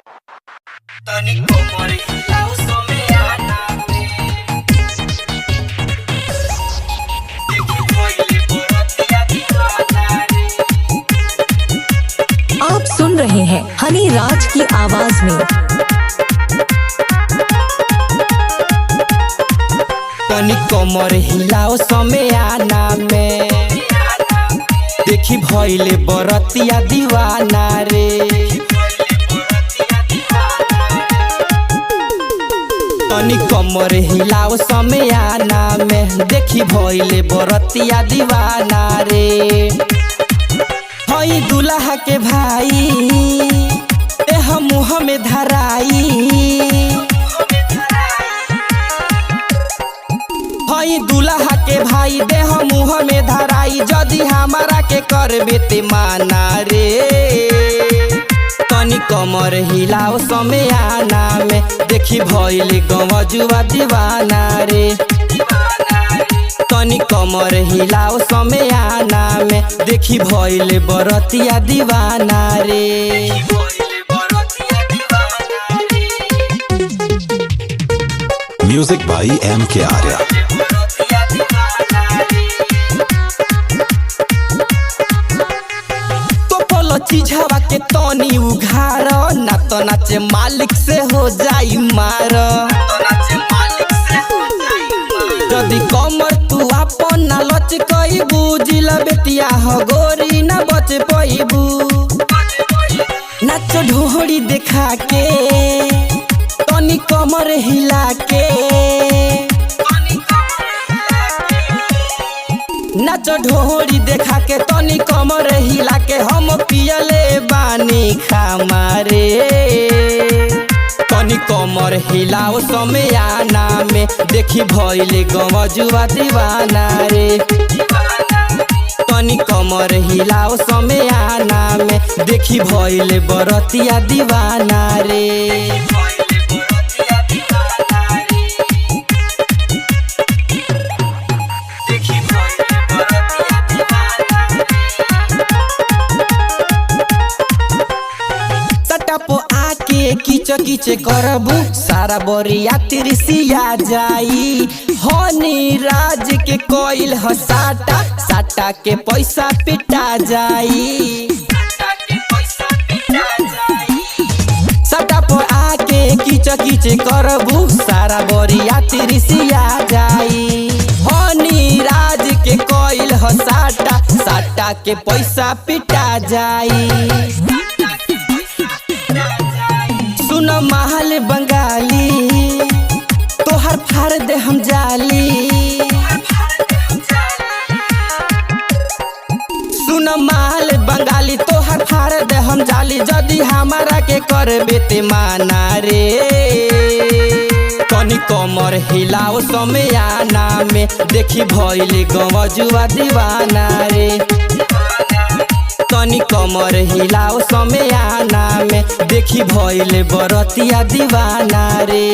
तनिको मोरे हिलाओ समियाना में देखी भइले बरतिया दीवाना रे। आप सुन रहे हैं हनी राज की आवाज में। तनिको मोरे हिलाओ समियाना में देखी भइले बरतिया दीवाना रे। तनिको मोरे हिलाओ समियाना में देखी भइले बरतिया दीवाना रे। हई दुल्हा के भाई देह मुँह में धराई, हई दुल्हा के भाई देह मुँह में धराई, जदि हमारा के करबे ते माना रे। तनिको मोरे हिलाओ समियाना में देखी भइले गवजुआ दीवाना रे। तनिको मोरे हिलाओ समियाना में देखी भइले बरतिया दीवाना रे। म्यूजिक बाई M.K. आर्या। चीझवा के तनी उघार ना तो नाचे मालिक से हो जाई मार। जदि कमर तू अपन ना लच कईबू जिला बेतिया हो गोरी ना बच पैबू। नाच ढोहरी देखा के तनी कमर हिला के, नाच ढोरी देखा के तनी कमर हिला के, हम पियले बानी खामारे। तनी कमर हिलाओ समियाना में देखी भइले गवजुआ दीवाना रे। तनी कमर हिलाओ समियाना में देखी भइले बरतिया दीवाना रे। कीच कीच करबू सारा बरिया तिरसिया जाई। हनी राज के कोइल ह साटा साटा के पैसा पिटा जाई। साटा पर आके कीच कीच करबू सारा बरिया तिरसिया जाई। हनी राज के कोइल ह साटा साटा के पैसा पिटा जाई। सुन महल बंगाली तोहर फाड़ दे हम जाली। सुन महल बंगाली तोहर फाड़ दे हम जाली, जदि हमारा के करबे ते माना रे। तनिको मोरे हिलाओ समियाना में देखी भइले गवजुआ दीवाना रे। तनिको मोरे हिलाओ समियाना में देखी भइले बरतिया दीवाना रे।